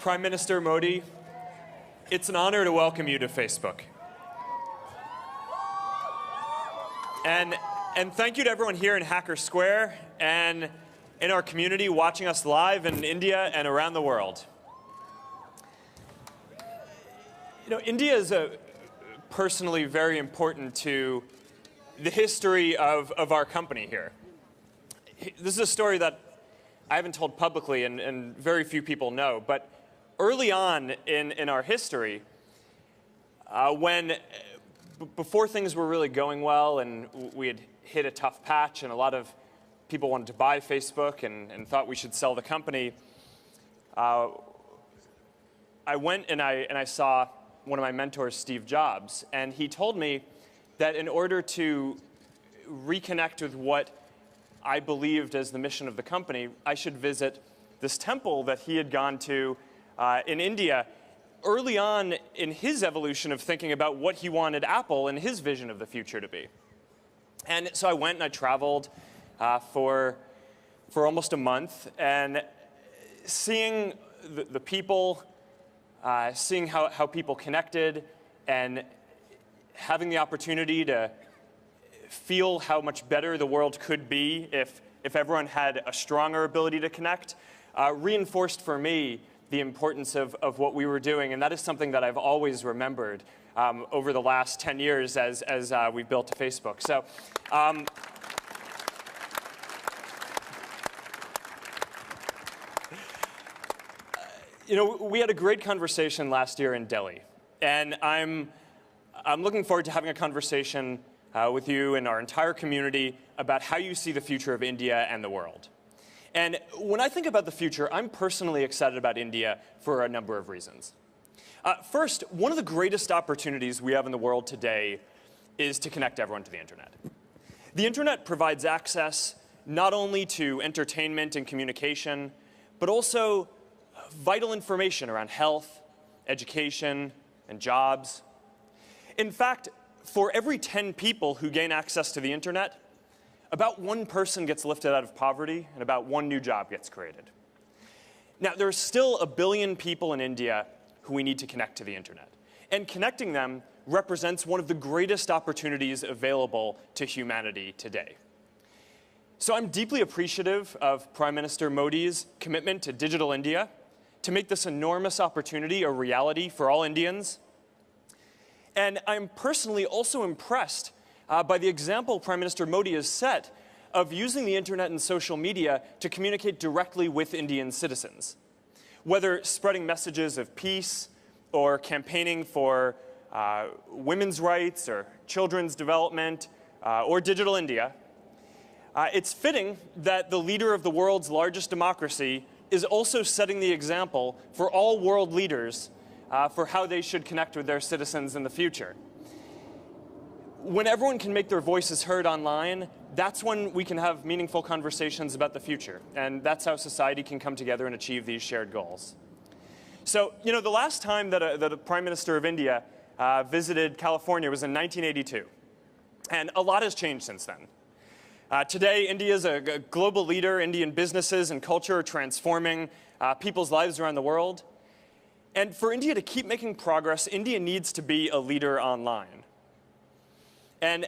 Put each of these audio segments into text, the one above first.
Prime Minister Modi, it's an honor to welcome you to Facebook. And thank you to everyone here in Hacker Square and in our community watching us live in India and around the world. You know, India is personally very important to the history of our company here. This is a story that I haven't told publicly and very few people know, but early on in our history, before things were really going well and we had hit a tough patch and a lot of people wanted to buy Facebook and thought we should sell the company, I went and I saw one of my mentors, Steve Jobs, and he told me that in order to reconnect with what I believed as the mission of the company, I should visit this temple that he had gone to in India early on in his evolution of thinking about what he wanted Apple and his vision of the future to be. And so I went and I traveled for almost a month, and seeing the people, seeing how people connected, and having the opportunity to feel how much better the world could be if everyone had a stronger ability to connect, reinforced for me the importance of what we were doing. And that is something that I've always remembered over the last 10 years as we've built Facebook. So, you know, we had a great conversation last year in Delhi. And I'm looking forward to having a conversation with you and our entire community about how you see the future of India and the world. And when I think about the future, I'm personally excited about India for a number of reasons. First, one of the greatest opportunities we have in the world today is to connect everyone to the internet. The internet provides access not only to entertainment and communication, but also vital information around health, education, and jobs. In fact, for every 10 people who gain access to the internet, about one person gets lifted out of poverty and about one new job gets created. Now, there are still 1 billion people in India who we need to connect to the internet. And connecting them represents one of the greatest opportunities available to humanity today. So I'm deeply appreciative of Prime Minister Modi's commitment to Digital India, to make this enormous opportunity a reality for all Indians. And I'm personally also impressed by the example Prime Minister Modi has set of using the internet and social media to communicate directly with Indian citizens. Whether spreading messages of peace or campaigning for women's rights or children's development or Digital India, it's fitting that the leader of the world's largest democracy is also setting the example for all world leaders for how they should connect with their citizens in the future. When everyone can make their voices heard online, that's when we can have meaningful conversations about the future. And that's how society can come together and achieve these shared goals. So, you know, the last time that a Prime Minister of India visited California was in 1982. And a lot has changed since then. Today, India is a global leader. Indian businesses and culture are transforming people's lives around the world. And for India to keep making progress, India needs to be a leader online. And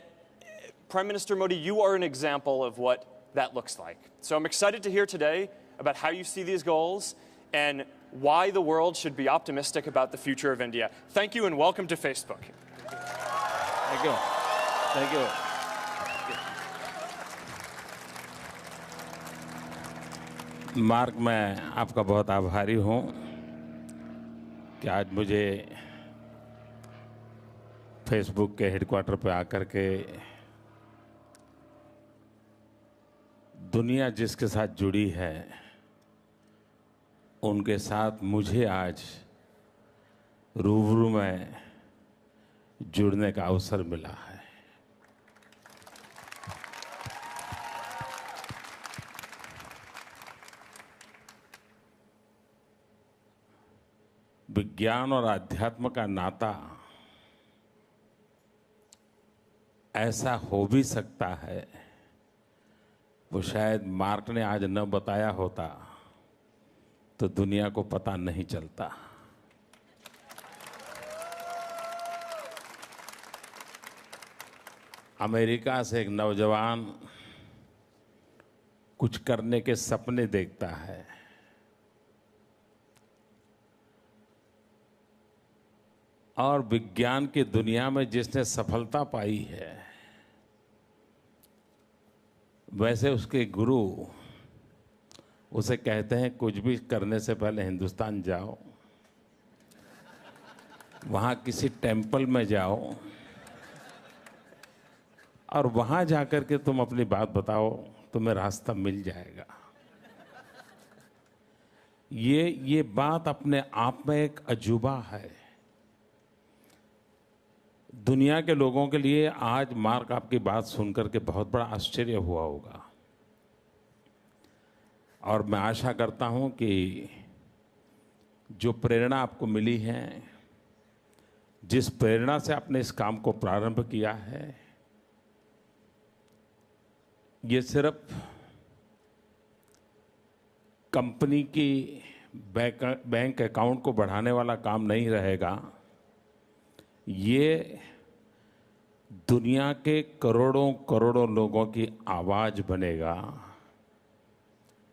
Prime Minister Modi, you are an example of what that looks like. So I'm excited to hear today about how you see these goals and why the world should be optimistic about the future of India. Thank you and welcome to Facebook. Thank you. Thank you. Mark, मैं आपका बहुत आभारी हूँ कि आज मुझे Facebook के headquarter पे आकर के दुनिया जिसके साथ जुड़ी है उनके साथ मुझे आज रूबरू में जुड़ने का अवसर मिला है। विज्ञान और आध्यात्म का नाता ऐसा हो भी सकता है, वो शायद मार्क ने आज न बताया होता तो दुनिया को पता नहीं चलता। अमेरिका से एक नौजवान कुछ करने के सपने देखता है, और विज्ञान की दुनिया में जिसने सफलता पाई है, वैसे उसके गुरु उसे कहते हैं कुछ भी करने से पहले हिंदुस्तान जाओ, वहाँ किसी टेम्पल में जाओ और वहाँ जाकर के तुम अपनी बात बताओ, तुम्हें रास्ता मिल जाएगा। ये बात अपने आप में एक अजूबा है। दुनिया के लोगों के लिए आज मार्क आपकी बात सुनकर के बहुत बड़ा आश्चर्य हुआ होगा, और मैं आशा करता हूं कि जो प्रेरणा आपको मिली है, जिस प्रेरणा से आपने इस काम को प्रारंभ किया है, ये सिर्फ कंपनी की बैंक अकाउंट को बढ़ाने वाला काम नहीं रहेगा। ये दुनिया के करोड़ों करोड़ों लोगों की आवाज बनेगा।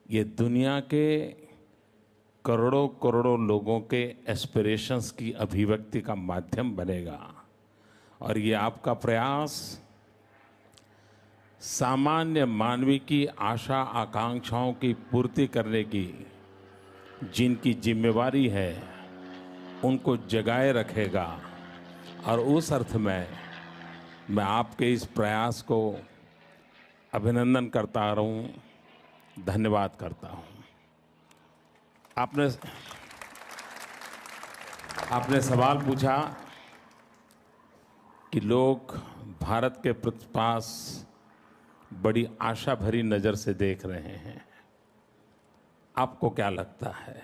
ये दुनिया के करोड़ों करोड़ों लोगों के एस्पिरेशंस की अभिव्यक्ति का माध्यम बनेगा। और ये आपका प्रयास सामान्य मानवी की आशा आकांक्षाओं की पूर्ति करने की जिनकी जिम्मेवारी है, उनको जगाए रखेगा। और उस अर्थ में मैं आपके इस प्रयास को अभिनंदन करता रहूं, धन्यवाद करता हूं। आपने सवाल पूछा कि लोग भारत के पास बड़ी आशा भरी नजर से देख रहे हैं। आपको क्या लगता है,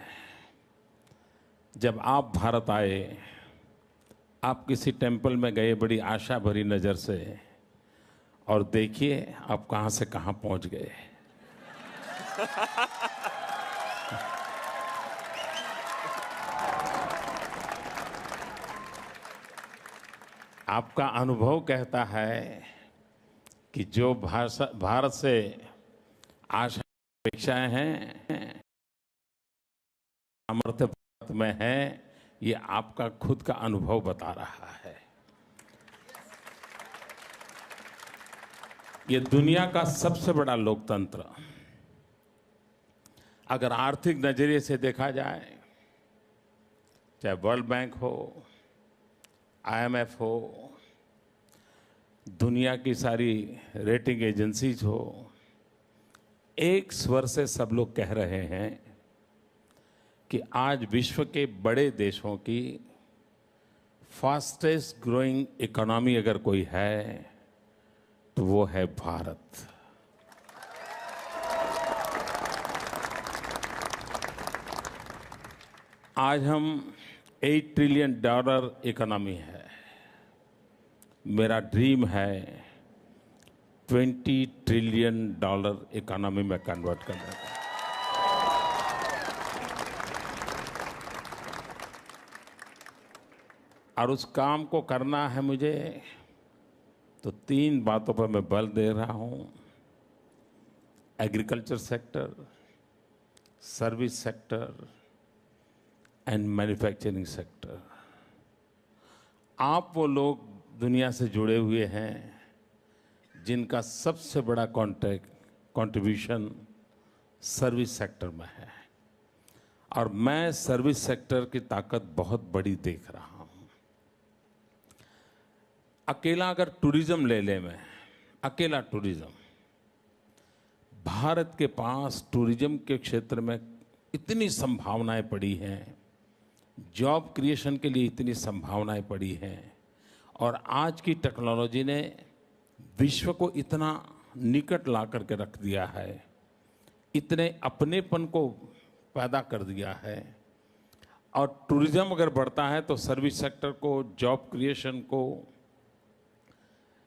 जब आप भारत आए, आप किसी टेम्पल में गए बड़ी आशा भरी नजर से, और देखिए आप कहां से कहां पहुंच गए। आपका अनुभव कहता है कि जो भारत से आशा अपेक्षाएं हैं, सामर्थ्य भारत में है, ये आपका खुद का अनुभव बता रहा है। ये दुनिया का सबसे बड़ा लोकतंत्र, अगर आर्थिक नजरिए से देखा जाए, चाहे वर्ल्ड बैंक हो, IMF हो, दुनिया की सारी रेटिंग एजेंसीज हो, एक स्वर से सब लोग कह रहे हैं कि आज विश्व के बड़े देशों की फास्टेस्ट ग्रोइंग इकोनॉमी अगर कोई है तो वो है भारत। आज हम $8 ट्रिलियन इकोनॉमी है। मेरा ड्रीम है $20 ट्रिलियन इकोनॉमी में कन्वर्ट करने का। और उस काम को करना है मुझे, तो 3 बातों पर मैं बल दे रहा हूं: agriculture sector, service sector and manufacturing sector. आप वो लोग दुनिया से जुड़े हुए हैं जिनका सबसे बड़ा कंट्रीब्यूशन सर्विस सेक्टर में है, और मैं सर्विस सेक्टर की ताकत बहुत बड़ी देख रहा हूं। अकेला अगर टूरिज्म ले ले, मैं अकेला टूरिज्म, भारत के पास टूरिज्म के क्षेत्र में इतनी संभावनाएं पड़ी हैं, जॉब क्रिएशन के लिए इतनी संभावनाएं पड़ी हैं, और आज की टेक्नोलॉजी ने विश्व को इतना निकट ला करके रख दिया है, इतने अपनेपन को पैदा कर दिया है। और टूरिज्म अगर बढ़ता है तो सर्विस सेक्टर को, जॉब क्रिएशन को,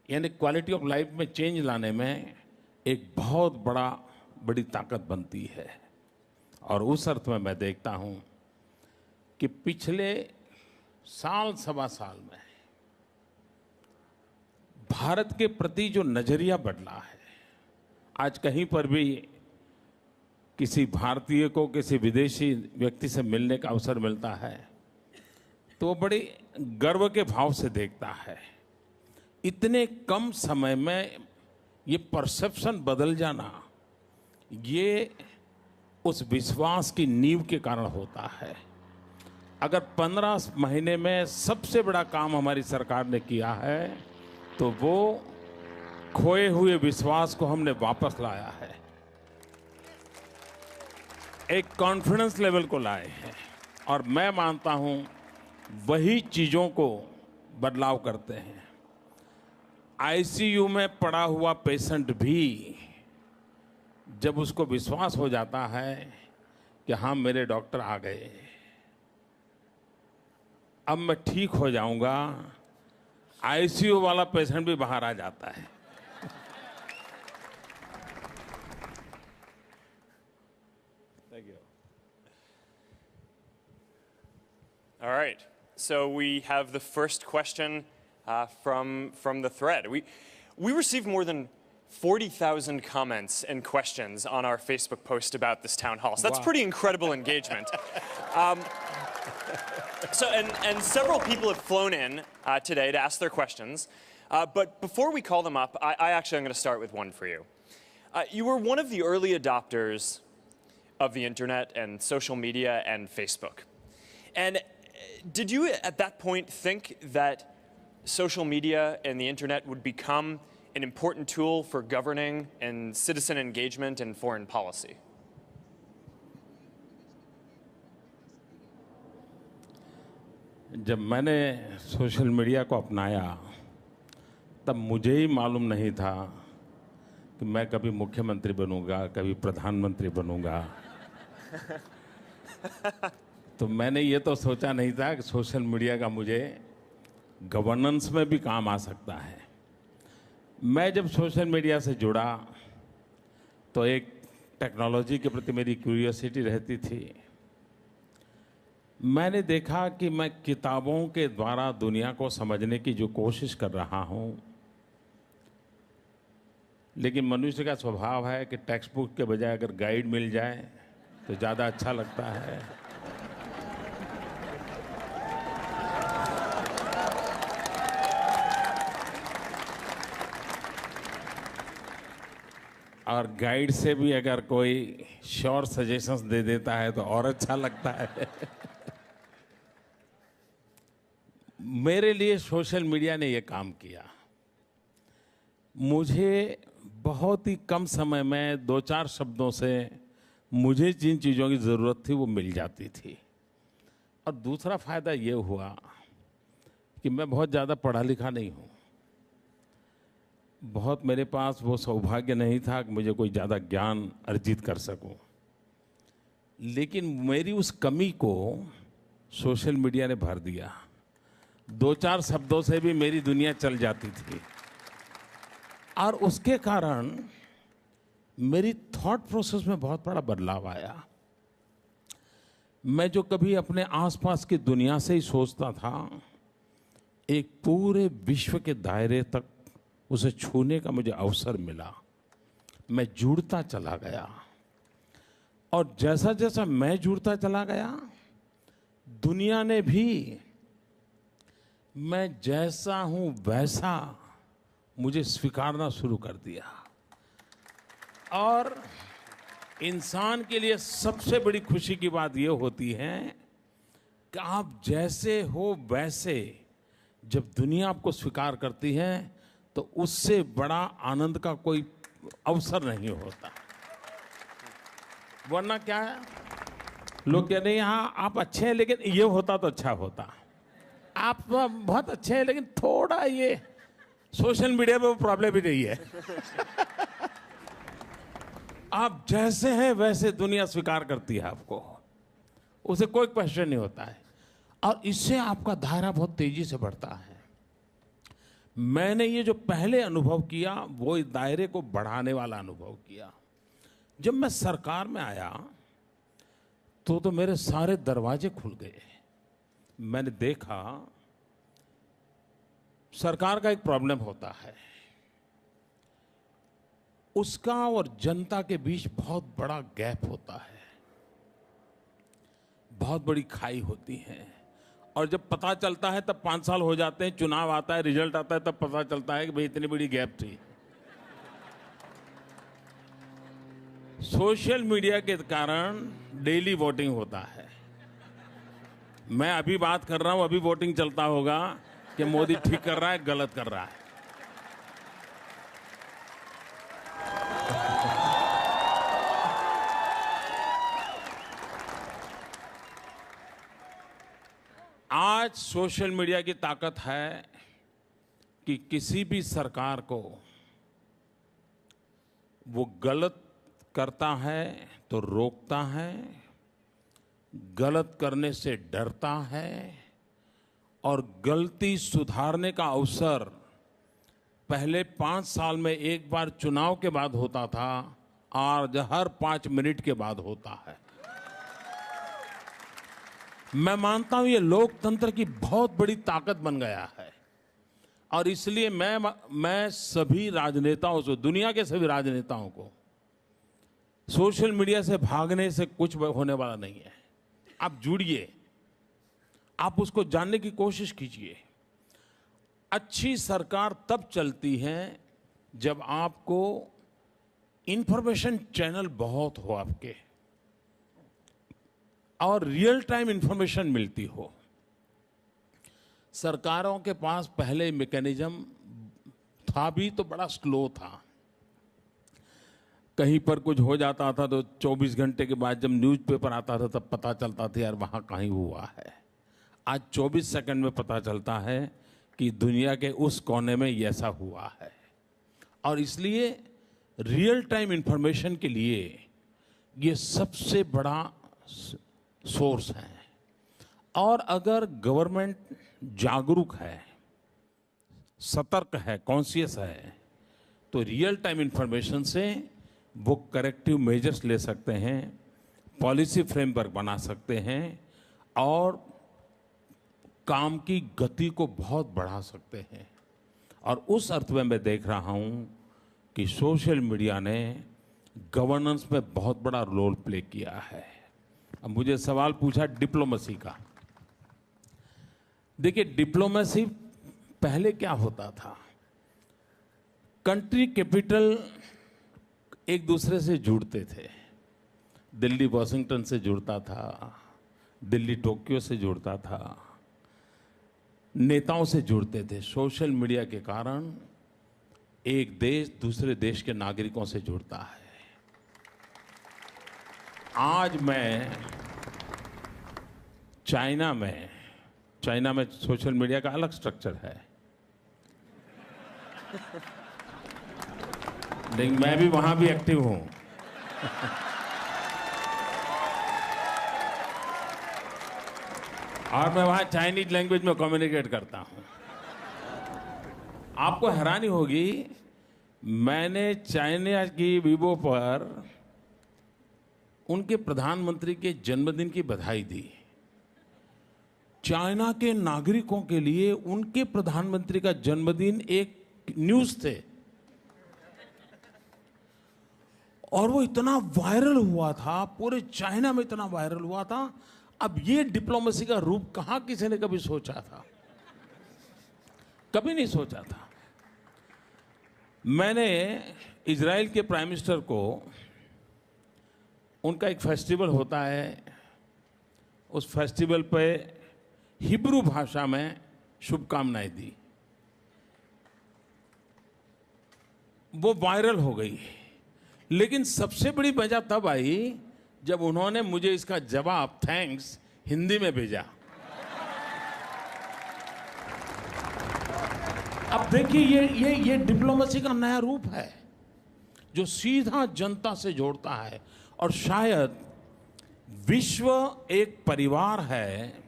यानी क्वालिटी ऑफ लाइफ में चेंज लाने में एक बहुत बड़ी ताकत बनती है। और उस अर्थ में मैं देखता हूं कि पिछले साल सवा साल में भारत के प्रति जो नजरिया बदला है, आज कहीं पर भी किसी भारतीय को किसी विदेशी व्यक्ति से मिलने का अवसर मिलता है तो वो बड़े गर्व के भाव से देखता है। इतने कम समय में ये परसेप्शन बदल जाना, ये उस विश्वास की नींव के कारण होता है। अगर 15 महीने में सबसे बड़ा काम हमारी सरकार ने किया है तो वो खोए हुए विश्वास को हमने वापस लाया है, एक कॉन्फिडेंस लेवल को लाए हैं। और मैं मानता हूं वही चीजों को बदलाव करते हैं। आईसीयू में पड़ा हुआ पेशेंट भी जब उसको विश्वास हो जाता है कि हाँ मेरे डॉक्टर आ गए, अब मैं ठीक हो जाऊंगा, आईसीयू वाला पेशेंट भी बाहर आ जाता है। Thank you. All right. So we have the first question from the thread. We received more than 40,000 comments and questions on our Facebook post about this town hall. So that's Wow. pretty incredible engagement. And several people have flown in today to ask their questions. But before we call them up, I actually am going to start with one for you. You were one of the early adopters of the internet and social media and Facebook. And did you at that point think that social media and the internet would become an important tool for governing and citizen engagement in foreign policy? जब मैंने social media को अपनाया तब मुझे ही मालूम नहीं था कि मैं कभी मुख्यमंत्री बनूंगा, कभी प्रधानमंत्री बनूंगा। तो मैंने ये तो सोचा नहीं था कि सोशल मीडिया का मुझे गवर्नेंस में भी काम आ सकता है। मैं जब सोशल मीडिया से जुड़ा तो एक टेक्नोलॉजी के प्रति मेरी क्यूरियोसिटी रहती थी। मैंने देखा कि मैं किताबों के द्वारा दुनिया को समझने की जो कोशिश कर रहा हूं, लेकिन मनुष्य का स्वभाव है कि टेक्स्ट बुक के बजाय अगर गाइड मिल जाए तो ज़्यादा अच्छा लगता है। और गाइड से भी अगर कोई श्योर सजेशंस दे देता है तो और अच्छा लगता है। मेरे लिए सोशल मीडिया ने ये काम किया। मुझे बहुत ही कम समय में 2-4 शब्दों से मुझे जिन चीज़ों की ज़रूरत थी वो मिल जाती थी। और दूसरा फ़ायदा ये हुआ कि मैं बहुत ज़्यादा पढ़ा लिखा नहीं हूँ, बहुत मेरे पास वो सौभाग्य नहीं था कि मुझे कोई ज़्यादा ज्ञान अर्जित कर सकूं। लेकिन मेरी उस कमी को सोशल मीडिया ने भर दिया। 2-4 शब्दों से भी मेरी दुनिया चल जाती थी और उसके कारण मेरी थॉट प्रोसेस में बहुत बड़ा बदलाव आया। मैं जो कभी अपने आसपास की दुनिया से ही सोचता था, एक पूरे विश्व के दायरे तक उसे छूने का मुझे अवसर मिला। मैं जुड़ता चला गया और जैसा जैसा मैं जुड़ता चला गया, दुनिया ने भी मैं जैसा हूं वैसा मुझे स्वीकारना शुरू कर दिया। और इंसान के लिए सबसे बड़ी खुशी की बात यह होती है कि आप जैसे हो वैसे जब दुनिया आपको स्वीकार करती है तो उससे बड़ा आनंद का कोई अवसर नहीं होता। वरना क्या है, लोग कहते हैं यहाँ आप अच्छे हैं लेकिन ये होता तो अच्छा होता, आप बहुत अच्छे हैं लेकिन थोड़ा ये सोशल मीडिया पे वो प्रॉब्लम ही नहीं है। आप जैसे हैं वैसे दुनिया स्वीकार करती है आपको, उसे कोई क्वेश्चन नहीं होता है और इससे आपका दायरा बहुत तेजी से बढ़ता है। मैंने ये जो पहले अनुभव किया वो इस दायरे को बढ़ाने वाला अनुभव किया। जब मैं सरकार में आया तो मेरे सारे दरवाजे खुल गए। मैंने देखा सरकार का एक प्रॉब्लम होता है, उसका और जनता के बीच बहुत बड़ा गैप होता है, बहुत बड़ी खाई होती है। और जब पता चलता है तब 5 साल हो जाते हैं, चुनाव आता है, रिजल्ट आता है, तब पता चलता है कि भाई इतनी बड़ी गैप थी। सोशल मीडिया के कारण डेली वोटिंग होता है। मैं अभी बात कर रहा हूं, अभी वोटिंग चलता होगा कि मोदी ठीक कर रहा है, गलत कर रहा है। आज सोशल मीडिया की ताकत है कि किसी भी सरकार को वो गलत करता है तो रोकता है, गलत करने से डरता है, और गलती सुधारने का अवसर पहले 5 साल में एक बार चुनाव के बाद होता था, आज हर 5 मिनट के बाद होता है। मैं मानता हूं ये लोकतंत्र की बहुत बड़ी ताकत बन गया है, और इसलिए मैं सभी राजनेताओं से, दुनिया के सभी राजनेताओं को, सोशल मीडिया से भागने से कुछ होने वाला नहीं है। आप जुड़िए, आप उसको जानने की कोशिश कीजिए। अच्छी सरकार तब चलती है जब आपको इंफॉर्मेशन चैनल बहुत हो आपके, और रियल टाइम इंफॉर्मेशन मिलती हो। सरकारों के पास पहले मैकेनिज्म था भी तो बड़ा स्लो था। कहीं पर कुछ हो जाता था तो 24 घंटे के बाद जब न्यूज़पेपर आता था तब पता चलता था यार वहाँ कहीं हुआ है। आज 24 सेकंड में पता चलता है कि दुनिया के उस कोने में ऐसा हुआ है। और इसलिए रियल टाइम इंफॉर्मेशन के लिए ये सबसे बड़ा सोर्स है। और अगर गवर्नमेंट जागरूक है, सतर्क है, कॉन्शियस है, तो रियल टाइम इंफॉर्मेशन से वो करेक्टिव मेजर्स ले सकते हैं, पॉलिसी फ्रेमवर्क बना सकते हैं, और काम की गति को बहुत बढ़ा सकते हैं। और उस अर्थ में मैं देख रहा हूं कि सोशल मीडिया ने गवर्नेंस में बहुत बड़ा रोल प्ले किया है। अब मुझे सवाल पूछा डिप्लोमेसी का। देखिए, डिप्लोमेसी पहले क्या होता था, कंट्री कैपिटल एक दूसरे से जुड़ते थे। दिल्ली वॉशिंगटन से जुड़ता था, दिल्ली टोक्यो से जुड़ता था, नेताओं से जुड़ते थे। सोशल मीडिया के कारण एक देश दूसरे देश के नागरिकों से जुड़ता है। आज मैं चाइना में सोशल मीडिया का अलग स्ट्रक्चर है, लेकिन मैं भी वहां भी एक्टिव हूं। और मैं वहां चाइनीज लैंग्वेज में कम्युनिकेट करता हूं। आपको हैरानी होगी, मैंने चाइना की वीबो पर उनके प्रधानमंत्री के जन्मदिन की बधाई दी। चाइना के नागरिकों के लिए उनके प्रधानमंत्री का जन्मदिन एक न्यूज थे, और वो इतना वायरल हुआ था, पूरे चाइना में इतना वायरल हुआ था। अब ये डिप्लोमेसी का रूप कहां किसी ने कभी सोचा था? कभी नहीं सोचा था। मैंने इजराइल के प्राइम मिनिस्टर को, उनका एक फेस्टिवल होता है, उस फेस्टिवल पे हिब्रू भाषा में शुभकामनाएं दी। वो वायरल हो गई। लेकिन सबसे बड़ी मजा तब आई जब उन्होंने मुझे इसका जवाब थैंक्स हिंदी में भेजा। अब देखिए, ये डिप्लोमेसी का नया रूप है जो सीधा जनता से जोड़ता है। और शायद विश्व एक परिवार है,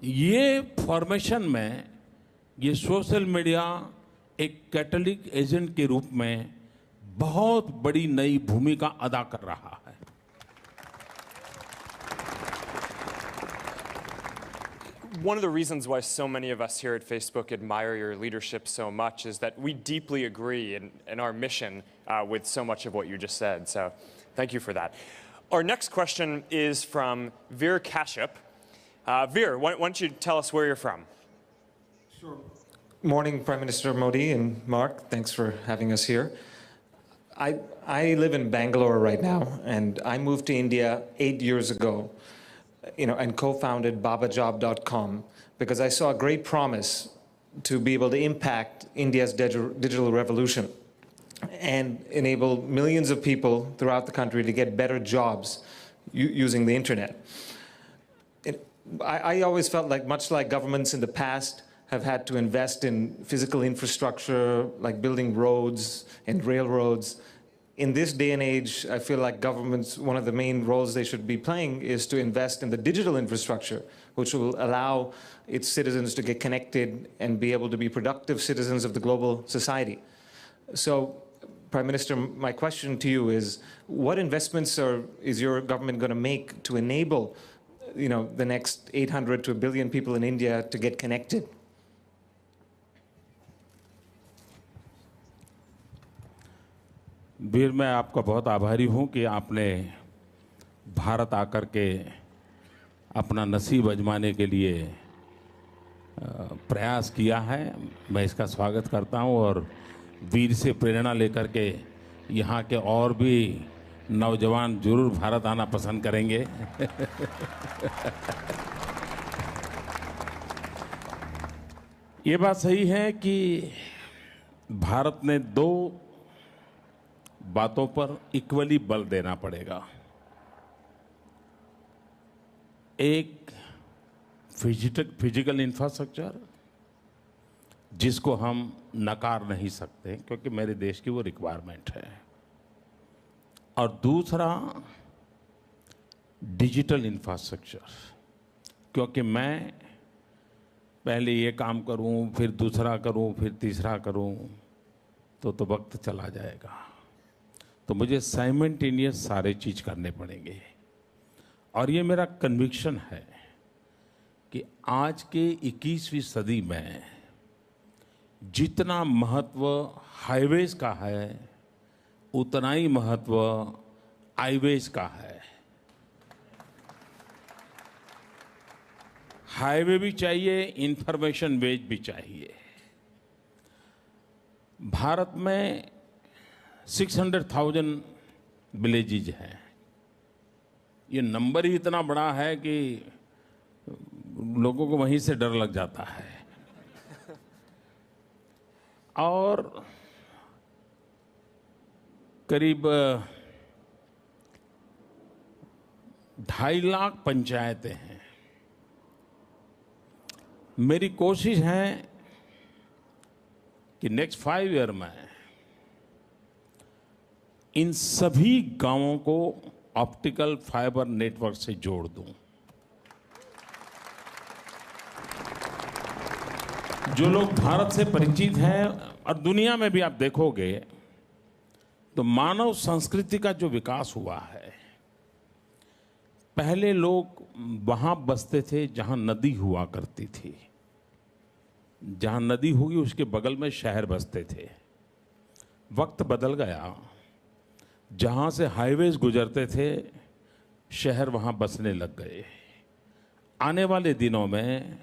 ये फॉर्मेशन में ये सोशल मीडिया एक कैटलिक एजेंट के रूप में बहुत बड़ी नई भूमिका अदा कर रहा है। one of the reasons why so many of us here at Facebook admire your leadership so much is that we deeply agree in our mission with so much of what you just said. So thank you for that. Our next question is from Veer Kashyap. Veer, why don't you tell us where you're from? Sure. Morning, Prime Minister Modi and Mark. Thanks for having us here. I live in Bangalore right now, and I moved to India 8 years ago, and co-founded babajob.com because I saw a great promise to be able to impact India's digital revolution and enable millions of people throughout the country to get better jobs using the internet. I always felt like, much like governments in the past have had to invest in physical infrastructure, like building roads and railroads, in this day and age, I feel like governments, one of the main roles they should be playing is to invest in the digital infrastructure, which will allow its citizens to get connected and be able to be productive citizens of the global society. So, Prime Minister, my question to you is, what investments is your government going to make to enable, the next 800 to 1 billion people in India to get connected? वीर, मैं आपका बहुत आभारी हूं कि आपने भारत आकर के अपना नसीब आजमाने के लिए प्रयास किया है। मैं इसका स्वागत करता हूं और वीर से प्रेरणा लेकर के यहाँ के और भी नौजवान जरूर भारत आना पसंद करेंगे। ये बात सही है कि भारत ने दो बातों पर इक्वली बल देना पड़ेगा। एक फिजिकल इंफ्रास्ट्रक्चर, जिसको हम नकार नहीं सकते क्योंकि मेरे देश की वो रिक्वायरमेंट है, और दूसरा डिजिटल इंफ्रास्ट्रक्चर, क्योंकि मैं पहले ये काम करूं, फिर दूसरा करूं, फिर तीसरा करूं, तो वक्त चला जाएगा। तो मुझे साइमल्टेनियस सारे चीज करने पड़ेंगे। और ये मेरा कन्विक्शन है कि आज के 21वीं सदी में जितना महत्व हाईवेज का है, उतना ही महत्व आईवेज का है। हाईवे भी चाहिए, इंफॉर्मेशन वेज भी चाहिए। भारत में 600,000 विलेजेज हैं। ये नंबर ही इतना बड़ा है कि लोगों को वहीं से डर लग जाता है। और करीब 2.5 लाख पंचायतें हैं। मेरी कोशिश है कि नेक्स्ट 5 ईयर में इन सभी गांवों को ऑप्टिकल फाइबर नेटवर्क से जोड़ दूं। जो लोग भारत से परिचित हैं, और दुनिया में भी आप देखोगे तो मानव संस्कृति का जो विकास हुआ है, पहले लोग वहां बसते थे जहां नदी हुआ करती थी। जहां नदी होगी उसके बगल में शहर बसते थे। वक्त बदल गया, जहां से हाईवेज गुजरते थे शहर वहां बसने लग गए। आने वाले दिनों में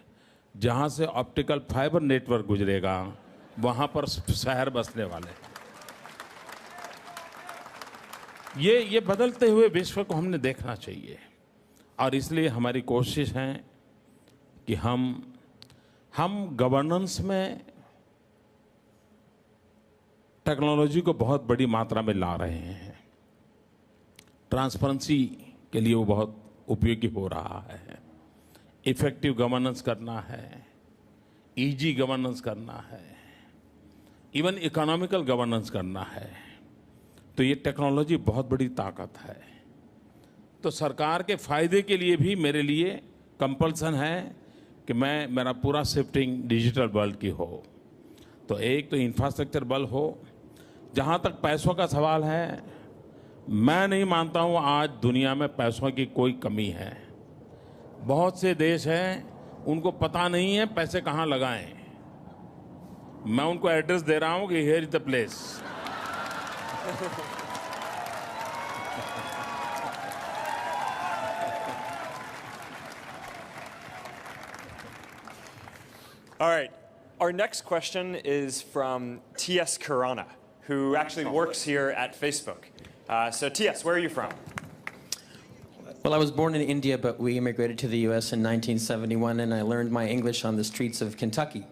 जहां से ऑप्टिकल फाइबर नेटवर्क गुजरेगा वहां पर शहर बसने वाले। ये बदलते हुए विश्व को हमने देखना चाहिए, और इसलिए हमारी कोशिश है कि हम गवर्नेंस में टेक्नोलॉजी को बहुत बड़ी मात्रा में ला रहे हैं। ट्रांसपेरेंसी के लिए वो बहुत उपयोगी हो रहा है। इफेक्टिव गवर्नेंस करना है, इजी गवर्नेंस करना है, इवन इकोनॉमिकल गवर्नेंस करना है। तो ये टेक्नोलॉजी बहुत बड़ी ताकत है। तो सरकार के फायदे के लिए भी मेरे लिए कंपल्सन है कि मेरा पूरा शिफ्टिंग डिजिटल वर्ल्ड की हो। तो एक तो इंफ्रास्ट्रक्चर बल हो। जहाँ तक पैसों का सवाल है, मैं नहीं मानता हूँ आज दुनिया में पैसों की कोई कमी है। बहुत से देश हैं उनको पता नहीं है पैसे कहाँ लगाएं। मैं उनको एड्रेस दे रहा हूं कि here is the place. All right. Our next question is from T.S. Karana, who actually works here at Facebook. So T.S., where are you from? Well, I was born in India, but we immigrated to the U.S. in 1971, and I learned my English on the streets of Kentucky.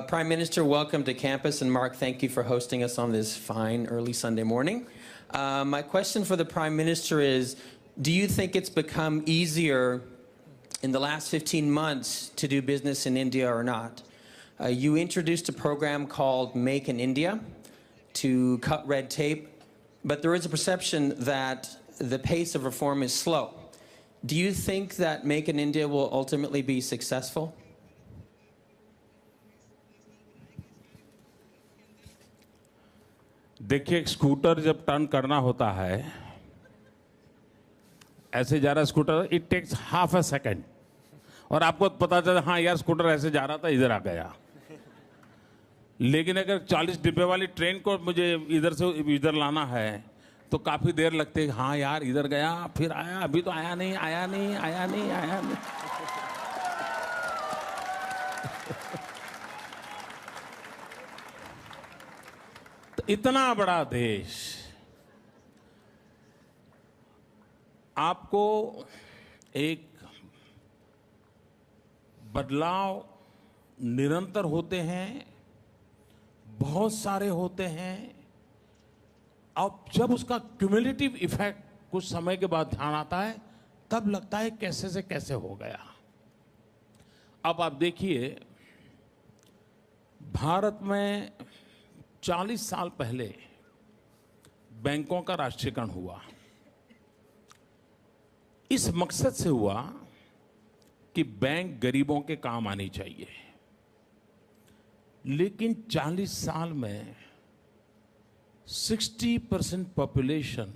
Prime Minister, welcome to campus, and Mark, thank you for hosting us on this fine early Sunday morning. My question for the Prime Minister is, do you think it's become easier in the last 15 months to do business in India or not? You introduced a program called Make in India to cut red tape, but there is a perception that the pace of reform is slow. Do you think that Make in India will ultimately be successful? देखिए, एक scooter जब turn करना होता है, ऐसे जा रहा scooter, it takes half a second, और आपको पता चला हाँ यार स्कूटर ऐसे जा रहा था, इधर आ गया। लेकिन अगर 40 डिब्बे वाली ट्रेन को मुझे इधर से इधर लाना है तो काफी देर लगती है। हाँ यार इधर गया, फिर आया, अभी तो आया नहीं, आया नहीं, आया नहीं, आया नहीं। तो इतना बड़ा देश, आपको एक बदलाव निरंतर होते हैं, बहुत सारे होते हैं। अब जब उसका क्यूमुलेटिव इफेक्ट कुछ समय के बाद ध्यान आता है, तब लगता है कैसे से कैसे हो गया। अब आप देखिए, भारत में 40 साल पहले बैंकों का राष्ट्रीयकरण हुआ। इस मकसद से हुआ कि बैंक गरीबों के काम आनी चाहिए। लेकिन 40 साल में 60% पॉपुलेशन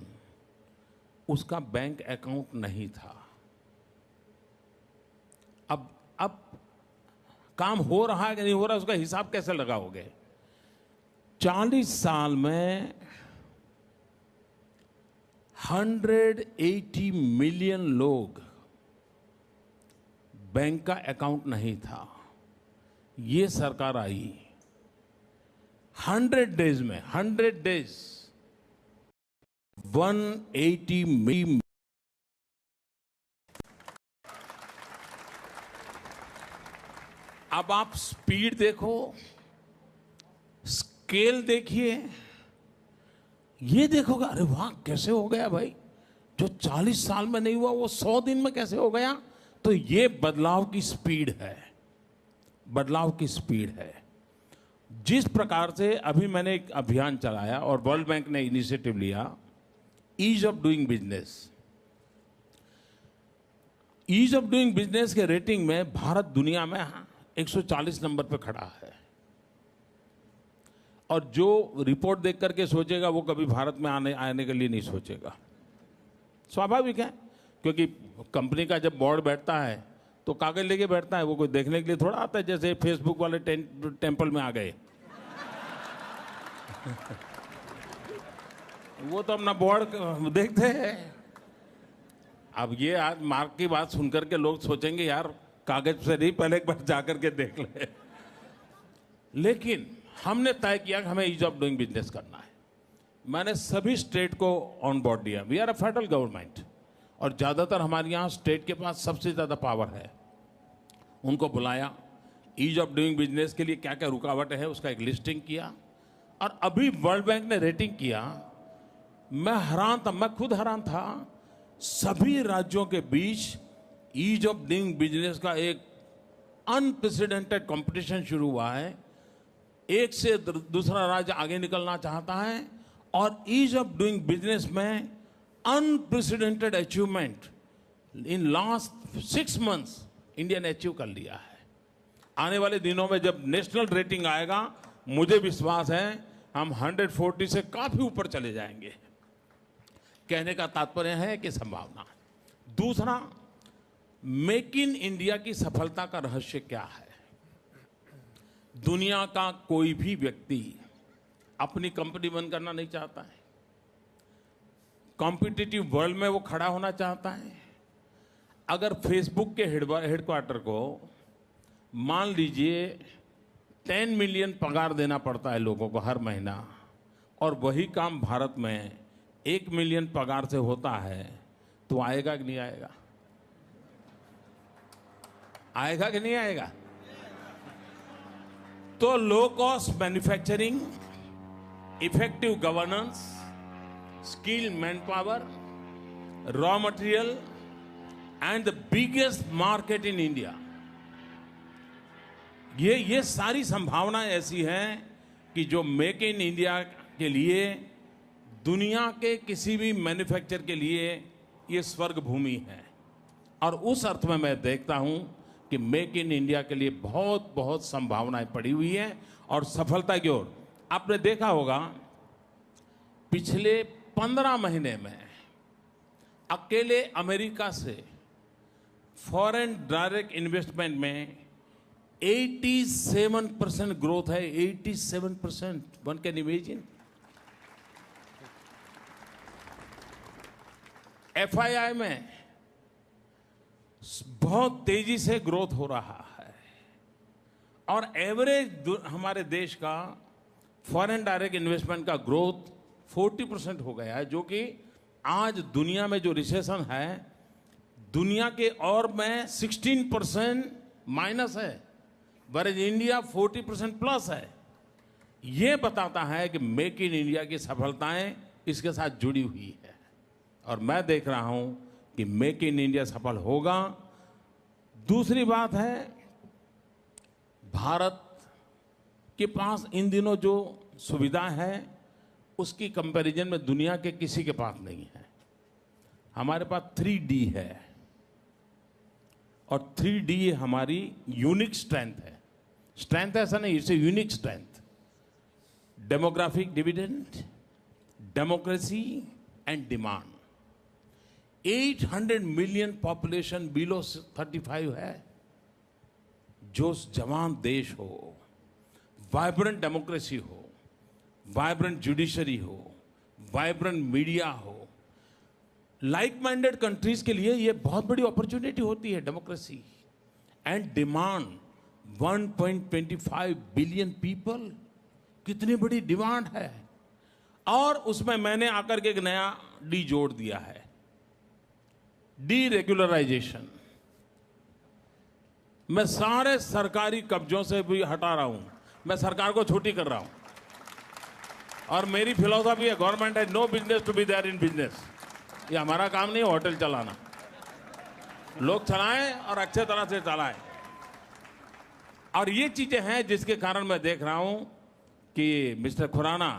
उसका बैंक अकाउंट नहीं था। अब काम हो रहा है कि नहीं हो रहा, उसका हिसाब कैसे लगाओगे? 40 साल में 180 मिलियन लोग बैंक का अकाउंट नहीं था। ये सरकार आई 100 डेज में, 100 डेज 180 मिलियन। अब आप स्पीड देखो, स्केल देखिए, ये देखोगे अरे वाह कैसे हो गया भाई, जो 40 साल में नहीं हुआ वो 100 दिन में कैसे हो गया। तो ये बदलाव की स्पीड है, बदलाव की स्पीड है। जिस प्रकार से अभी मैंने एक अभियान चलाया और वर्ल्ड बैंक ने इनिशिएटिव लिया, ease of doing business. Ease of doing business के रेटिंग में भारत दुनिया में 140 नंबर पे खड़ा है। और जो रिपोर्ट देख करके सोचेगा वो कभी भारत में आने के लिए नहीं सोचेगा। स्वाभाविक है, क्योंकि कंपनी का जब बोर्ड बैठता है तो कागज लेके बैठता है, वो कोई देखने के लिए थोड़ा आता है। जैसे फेसबुक वाले टेंपल में आ गए वो तो अपना बोर्ड देखते हैं। अब ये आज मार्क की बात सुनकर के लोग सोचेंगे यार कागज से नहीं, पहले एक बार जाकर के देख ले। लेकिन हमने तय किया कि हमें ईज ऑफ डूइंग बिजनेस करना है। मैंने सभी स्टेट को ऑन बोर्ड दिया। We are a federal government, और ज़्यादातर हमारे यहाँ स्टेट के पास सबसे ज़्यादा पावर है। उनको बुलाया, ईज ऑफ डूइंग बिजनेस के लिए क्या क्या रुकावट है उसका एक लिस्टिंग किया, और अभी वर्ल्ड बैंक ने रेटिंग किया। मैं हैरान था, मैं खुद हैरान था। सभी राज्यों के बीच ईज ऑफ डूइंग बिजनेस का एक अनप्रेसिडेंटेड कंपटीशन शुरू हुआ है। एक से दूसरा राज्य आगे निकलना चाहता है, और ईज ऑफ डूइंग बिजनेस में unprecedented achievement in last 6 months India ने अचीव कर लिया है। आने वाले दिनों में जब नेशनल रेटिंग आएगा, मुझे विश्वास है हम 140 से काफी ऊपर चले जाएंगे। कहने का तात्पर्य है कि संभावना। दूसरा, मेक इन इंडिया की सफलता का रहस्य क्या है? दुनिया का कोई भी व्यक्ति अपनी कंपनी बंद करना नहीं चाहता है। कॉम्पिटिटिव वर्ल्ड में वो खड़ा होना चाहता है। अगर फेसबुक के हेडक्वार्टर को मान लीजिए 10 मिलियन पगार देना पड़ता है लोगों को हर महीना, और वही काम भारत में 1 मिलियन पगार से होता है, तो आएगा कि नहीं आएगा? आएगा कि नहीं आएगा? तो low cost manufacturing, effective governance, skill man power, raw material and the biggest market in India, ये सारी संभावनाएं ऐसी हैं कि जो मेक इन इंडिया के लिए, दुनिया के किसी भी मैन्युफैक्चर के लिए ये स्वर्ग भूमि है। और उस अर्थ में मैं देखता हूं कि मेक इन इंडिया के लिए बहुत बहुत संभावनाएं पड़ी हुई हैं और सफलता की ओर। आपने देखा होगा पिछले 15 महीने में अकेले अमेरिका से फॉरेन डायरेक्ट इन्वेस्टमेंट में 87% ग्रोथ है। 87%, वन कैन इमेजिन। FII में बहुत तेजी से ग्रोथ हो रहा है, और एवरेज हमारे देश का फॉरेन डायरेक्ट इन्वेस्टमेंट का ग्रोथ 40% हो गया है, जो कि आज दुनिया में जो रिसेशन है, दुनिया के और में 16% माइनस है, वरज इंडिया 40% प्लस है। ये बताता है कि मेक इन इंडिया की सफलताएं इसके साथ जुड़ी हुई है, और मैं देख रहा हूं कि मेक इन इंडिया सफल होगा। दूसरी बात है, भारत के पास इन दिनों जो सुविधा है उसकी कंपैरिजन में दुनिया के किसी के पास नहीं है। हमारे पास 3D है, और 3D हमारी यूनिक स्ट्रेंथ है। स्ट्रेंथ ऐसा नहीं, it's a unique strength. Demographic dividend, democracy and demand. 800 million population below 35 है। जो जवान देश हो, वाइब्रेंट डेमोक्रेसी हो, वाइब्रेंट जुडिशरी हो, वाइब्रेंट मीडिया हो, लाइक माइंडेड कंट्रीज के लिए ये बहुत बड़ी अपॉर्चुनिटी होती है democracy. And demand 1.25 billion people, कितनी बड़ी डिमांड है। और उसमें मैंने आकर के एक नया डी जोड़ दिया है, डी रेगुलराइजेशन। मैं सारे सरकारी कब्जों से भी हटा रहा हूं, मैं सरकार को छुट्टी कर रहा हूं। और मेरी फिलॉसफी है, गवर्नमेंट है no business to be there in business. ये हमारा काम नहीं है होटल चलाना, लोग चलाएं और अच्छे तरह से चलाएं। और ये चीजें हैं जिसके कारण मैं देख रहा हूं कि मिस्टर खुराना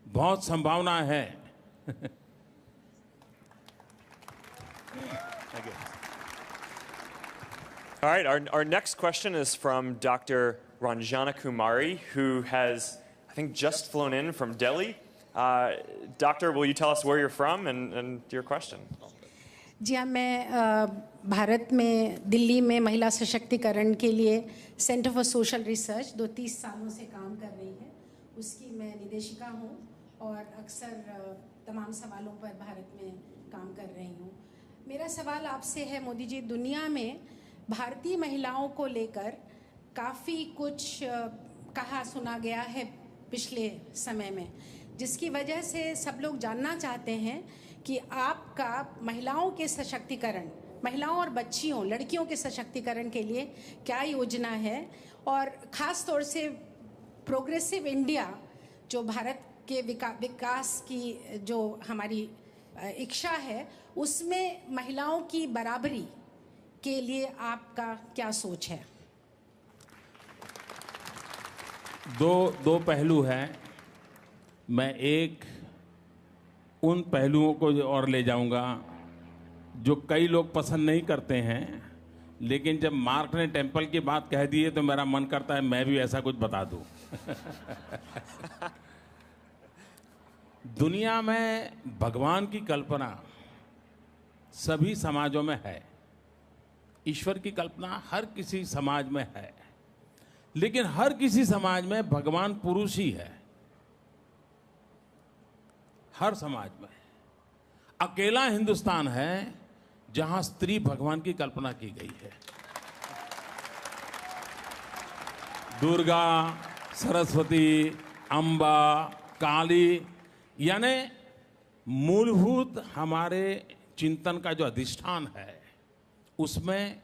बहुत संभावना है। All right, our next question is from Dr. Ranjana Kumari, who has, I think, just flown in from Delhi. Doctor, will you tell us where you're from and your question? जी हाँ, मैं भारत में दिल्ली में महिला सशक्तिकरण के लिए सेंटर फॉर सोशल रिसर्च 30 सालों से काम कर रही है। उसकी मैं निदेशिका हूँ और अक्सर तमाम सवालों पर भारत में काम कर रही हूँ। मेरा सवाल आपसे है मोदी जी, दुनिया में भारतीय महिलाओं को लेकर काफ़ी कुछ कहा सुना गया है पिछले समय में, जिसकी वजह से सब लोग जानना चाहते हैं कि आपका महिलाओं के सशक्तिकरण, महिलाओं और बच्चियों, लड़कियों के सशक्तिकरण के लिए क्या योजना है, और ख़ास तौर से प्रोग्रेसिव इंडिया जो भारत के विकास की जो हमारी इच्छा है, उसमें महिलाओं की बराबरी के लिए आपका क्या सोच है? दो पहलू हैं। मैं एक उन पहलुओं को और ले जाऊंगा जो कई लोग पसंद नहीं करते हैं, लेकिन जब मार्क ने टेम्पल की बात कह दी है तो मेरा मन करता है मैं भी ऐसा कुछ बता दूं। दुनिया में भगवान की कल्पना सभी समाजों में है। ईश्वर की कल्पना हर किसी समाज में है, लेकिन हर किसी समाज में भगवान पुरुष ही है। हर समाज में अकेला हिंदुस्तान है जहां स्त्री भगवान की कल्पना की गई है। दुर्गा, सरस्वती, अंबा, काली, यानी मूलभूत हमारे चिंतन का जो अधिष्ठान है उसमें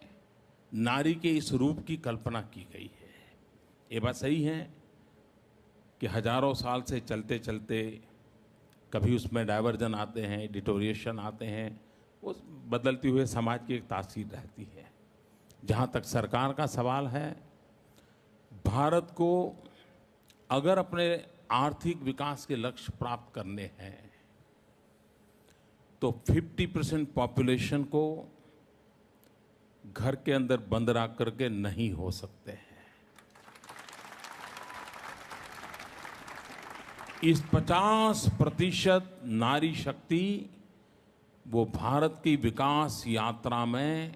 नारी के इस रूप की कल्पना की गई है। ये बात सही है कि हजारों साल से चलते चलते कभी उसमें डाइवर्जन आते हैं, डिटोरिएशन आते हैं, वो बदलते हुए समाज की एक तासीर रहती है। जहाँ तक सरकार का सवाल है, भारत को अगर अपने आर्थिक विकास के लक्ष्य प्राप्त करने हैं तो 50% पॉपुलेशन को घर के अंदर बंद रख करके नहीं हो सकते हैं। इस 50% नारी शक्ति वो भारत की विकास यात्रा में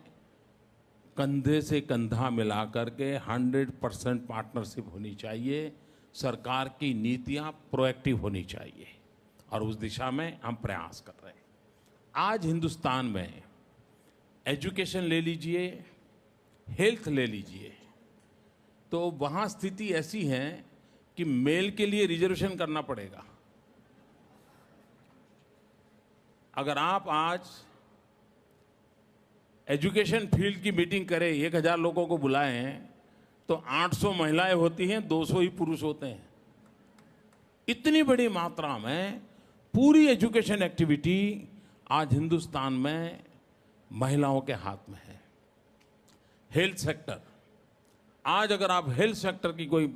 कंधे से कंधा मिलाकर के 100% पार्टनरशिप होनी चाहिए। सरकार की नीतियां प्रोएक्टिव होनी चाहिए और उस दिशा में हम प्रयास कर रहे हैं। आज हिंदुस्तान में एजुकेशन ले लीजिए, हेल्थ ले लीजिए, तो वहाँ स्थिति ऐसी है कि मेल के लिए रिजर्वेशन करना पड़ेगा। अगर आप आज एजुकेशन फील्ड की मीटिंग करें, 1000 लोगों को बुलाएं, तो 800 महिलाएं होती हैं, 200 ही पुरुष होते हैं। इतनी बड़ी मात्रा में पूरी एजुकेशन एक्टिविटी आज हिंदुस्तान में महिलाओं के हाथ में है। हेल्थ सेक्टर, आज अगर आप हेल्थ सेक्टर की कोई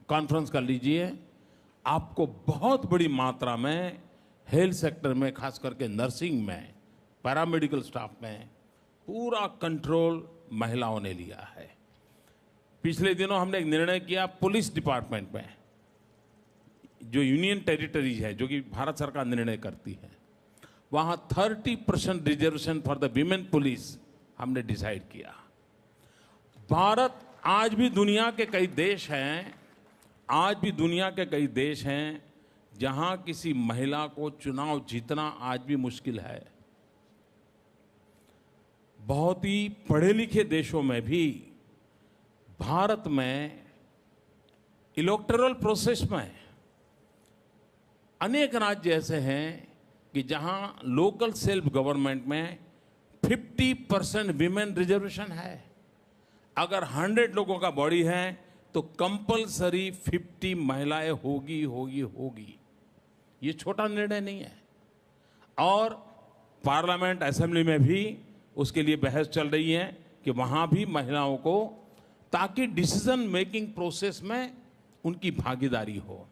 कॉन्फ्रेंस कर लीजिए, आपको बहुत बड़ी मात्रा में हेल्थ सेक्टर में, खास करके नर्सिंग में, पैरामेडिकल स्टाफ में पूरा कंट्रोल महिलाओं ने लिया है। पिछले दिनों हमने एक निर्णय किया, पुलिस डिपार्टमेंट में जो यूनियन टेरिटरीज है, जो कि भारत सरकार निर्णय करती है, वहाँ 30% reservation for the women police हमने डिसाइड किया। भारत आज भी दुनिया के कई देश हैं, आज भी दुनिया के कई देश हैं जहाँ किसी महिला को चुनाव जीतना आज भी मुश्किल है। बहुत ही पढ़े लिखे देशों में भी भारत में इलेक्टोरल प्रोसेस में अनेक राज्य ऐसे हैं कि जहां लोकल सेल्फ गवर्नमेंट में 50% विमेन रिजर्वेशन है। अगर 100 लोगों का बॉडी है तो कंपलसरी 50 महिलाएं होगी। ये छोटा निर्णय नहीं है। और पार्लियामेंट, असेंबली में भी उसके लिए बहस चल रही है कि वहां भी महिलाओं को, ताकि डिसीजन मेकिंग प्रोसेस में उनकी भागीदारी हो।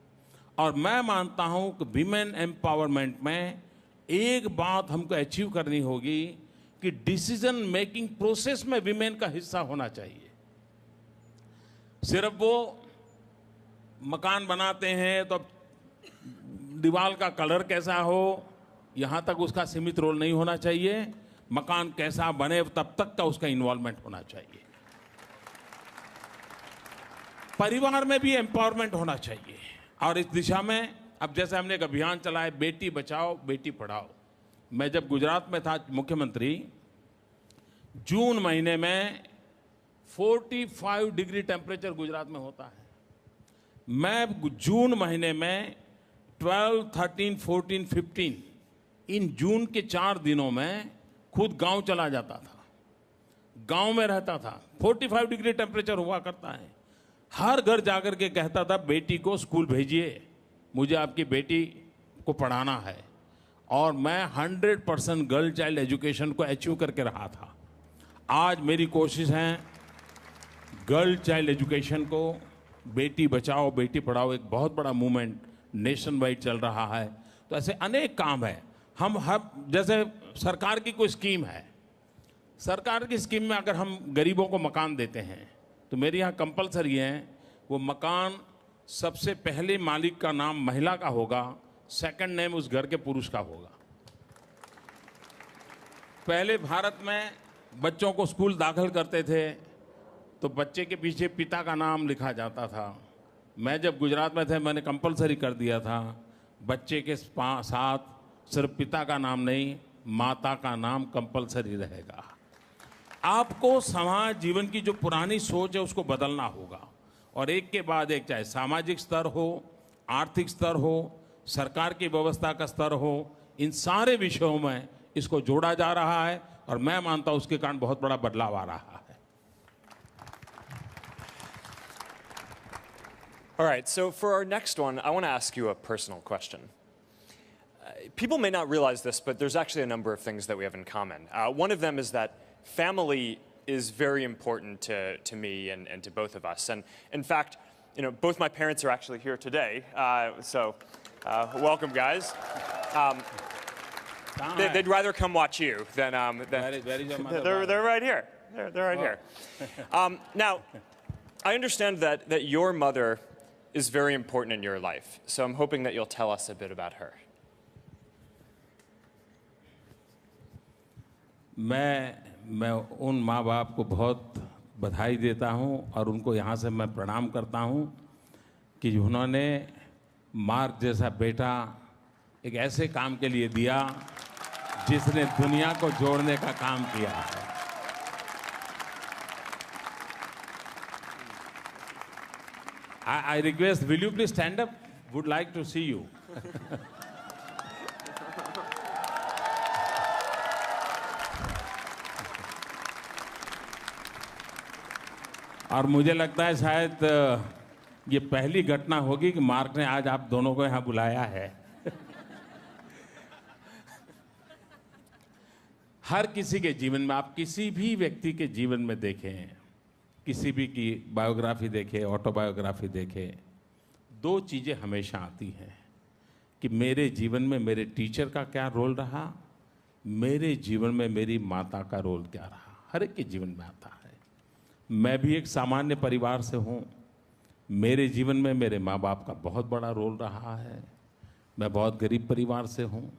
और मैं मानता हूं कि विमेन एम्पावरमेंट में एक बात हमको अचीव करनी होगी कि डिसीजन मेकिंग प्रोसेस में विमेन का हिस्सा होना चाहिए। सिर्फ वो मकान बनाते हैं तो दीवार का कलर कैसा हो, यहां तक उसका सीमित रोल नहीं होना चाहिए। मकान कैसा बने तब तक का उसका इन्वॉल्वमेंट होना चाहिए। परिवार में भी एम्पावरमेंट होना चाहिए। और इस दिशा में अब जैसे हमने एक अभियान चलाया, बेटी बचाओ बेटी पढ़ाओ। मैं जब गुजरात में था मुख्यमंत्री, जून महीने में 45 डिग्री टेम्परेचर गुजरात में होता है। मैं जून महीने में 12, 13, 14, 15 इन जून के 4 दिनों में खुद गांव चला जाता था, गांव में रहता था। 45 डिग्री टेम्परेचर हुआ करता है। हर घर जाकर के कहता था, बेटी को स्कूल भेजिए, मुझे आपकी बेटी को पढ़ाना है। और मैं 100% गर्ल चाइल्ड एजुकेशन को अचीव करके रहा था। आज मेरी कोशिश है गर्ल चाइल्ड एजुकेशन को, बेटी बचाओ बेटी पढ़ाओ, एक बहुत बड़ा मूवमेंट नेशन वाइड चल रहा है। तो ऐसे अनेक काम है। हम जैसे सरकार की कोई स्कीम है, सरकार की स्कीम में अगर हम गरीबों को मकान देते हैं तो मेरे यहाँ कंपलसरी है वो मकान सबसे पहले मालिक का नाम महिला का होगा, सेकंड नेम उस घर के पुरुष का होगा। पहले भारत में बच्चों को स्कूल दाखिल करते थे तो बच्चे के पीछे पिता का नाम लिखा जाता था। मैं जब गुजरात में थे मैंने कंपलसरी कर दिया था, बच्चे के साथ सिर्फ पिता का नाम नहीं, माता का नाम कंपलसरी रहेगा। आपको समाज जीवन की जो पुरानी सोच है उसको बदलना होगा, और एक के बाद एक, चाहे सामाजिक स्तर हो, आर्थिक स्तर हो, सरकार की व्यवस्था का स्तर हो, इन सारे विषयों में इसको जोड़ा जा रहा है, और मैं मानता हूं उसके कारण बहुत बड़ा बदलाव आ रहा है। All right, so for our next one, I want to ask you a personal question. People may not realize this, but there's actually a number of things that we have in common. One of them is that family is very important to me and to both of us. And in fact, both my parents are actually here today, so welcome, guys. They'd rather come watch you than they're right here. They're right here. Now, I understand that your mother is very important in your life, so I'm hoping that you'll tell us a bit about her. मैं उन माँ बाप को बहुत बधाई देता हूँ और उनको यहाँ से मैं प्रणाम करता हूँ कि उन्होंने मार्क जैसा बेटा एक ऐसे काम के लिए दिया जिसने दुनिया को जोड़ने का काम किया है। I request, will you please stand up? Would like to see you. और मुझे लगता है शायद ये पहली घटना होगी कि मार्क ने आज आप दोनों को यहाँ बुलाया है। हर किसी के जीवन में, आप किसी भी व्यक्ति के जीवन में देखें, किसी भी की बायोग्राफी देखें, ऑटोबायोग्राफी देखें, दो चीज़ें हमेशा आती हैं कि मेरे जीवन में मेरे टीचर का क्या रोल रहा, मेरे जीवन में मेरी माता का रोल क्या रहा। हर एक के जीवन में आता है। मैं भी एक सामान्य परिवार से हूँ, मेरे जीवन में मेरे माँ बाप का बहुत बड़ा रोल रहा है। मैं बहुत गरीब परिवार से हूँ।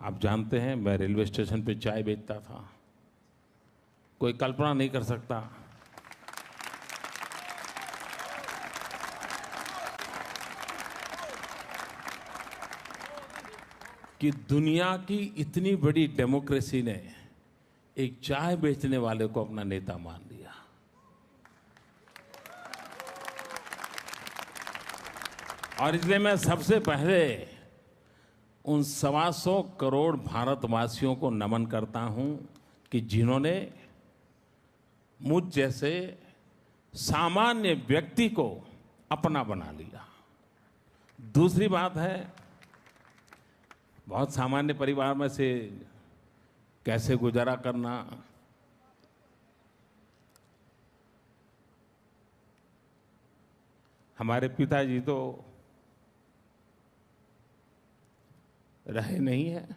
आप जानते हैं मैं रेलवे स्टेशन पे चाय बेचता था। कोई कल्पना नहीं कर सकता कि दुनिया की इतनी बड़ी डेमोक्रेसी ने एक चाय बेचने वाले को अपना नेता मान लिया। और इसलिए मैं सबसे पहले उन 125 करोड़ भारतवासियों को नमन करता हूं कि जिन्होंने मुझ जैसे सामान्य व्यक्ति को अपना बना लिया। दूसरी बात है, बहुत सामान्य परिवार में से कैसे गुजारा करना, हमारे पिताजी तो रहे नहीं है।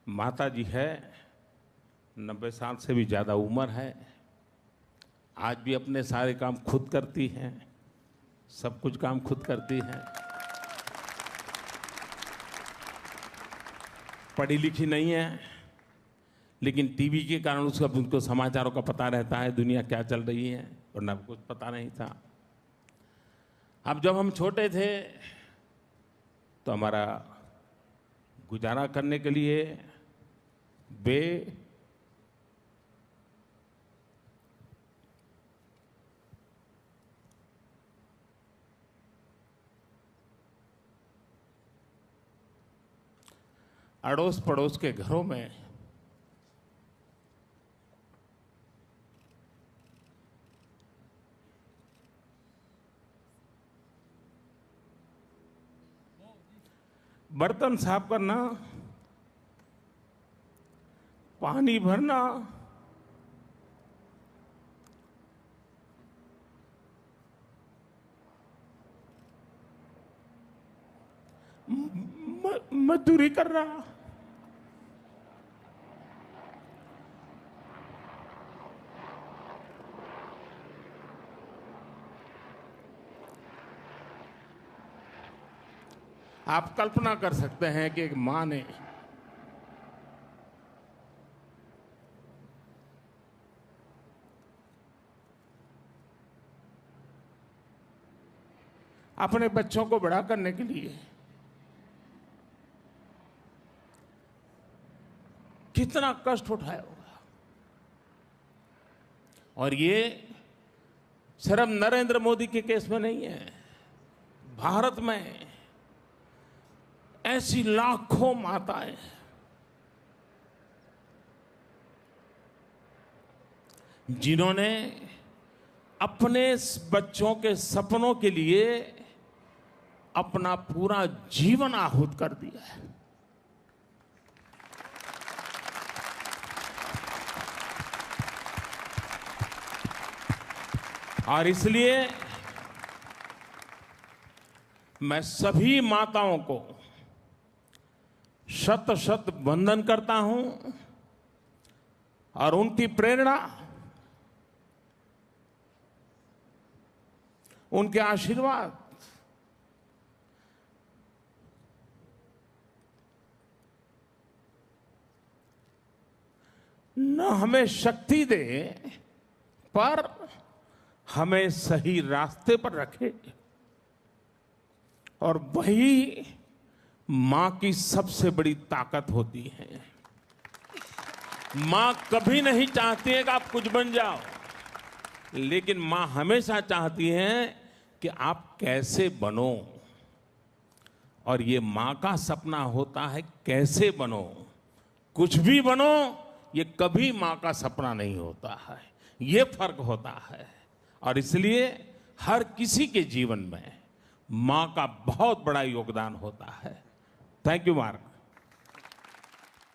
माता जी है, 90 साल से भी ज़्यादा उम्र है, आज भी अपने सारे काम खुद करती हैं, सब कुछ काम खुद करती हैं। पढ़ी लिखी नहीं है, लेकिन टीवी के कारण उनको समाचारों का पता रहता है, दुनिया क्या चल रही है, वरना कुछ पता नहीं था। अब जब हम छोटे थे तो हमारा गुजारा करने के लिए वे अड़ोस पड़ोस के घरों में बर्तन साफ करना, पानी भरना, मजदूरी करना, आप कल्पना कर सकते हैं कि एक मां ने अपने बच्चों को बड़ा करने के लिए कितना कष्ट उठाया होगा। और ये सिर्फ नरेंद्र मोदी के केस में नहीं है, भारत में ऐसी लाखों माताएं जिन्होंने अपने बच्चों के सपनों के लिए अपना पूरा जीवन आहूत कर दिया है। और इसलिए मैं सभी माताओं को शत शत वंदन करता हूं और उनकी प्रेरणा, उनके आशीर्वाद न हमें शक्ति दे पर हमें सही रास्ते पर रखे। और वही मां की सबसे बड़ी ताकत होती है। मां कभी नहीं चाहती है कि आप कुछ बन जाओ, लेकिन मां हमेशा चाहती है कि आप कैसे बनो। और ये मां का सपना होता है कैसे बनो। कुछ भी बनो, ये कभी मां का सपना नहीं होता है, ये फर्क होता है। और इसलिए हर किसी के जीवन में मां का बहुत बड़ा योगदान होता है। Thank you mark.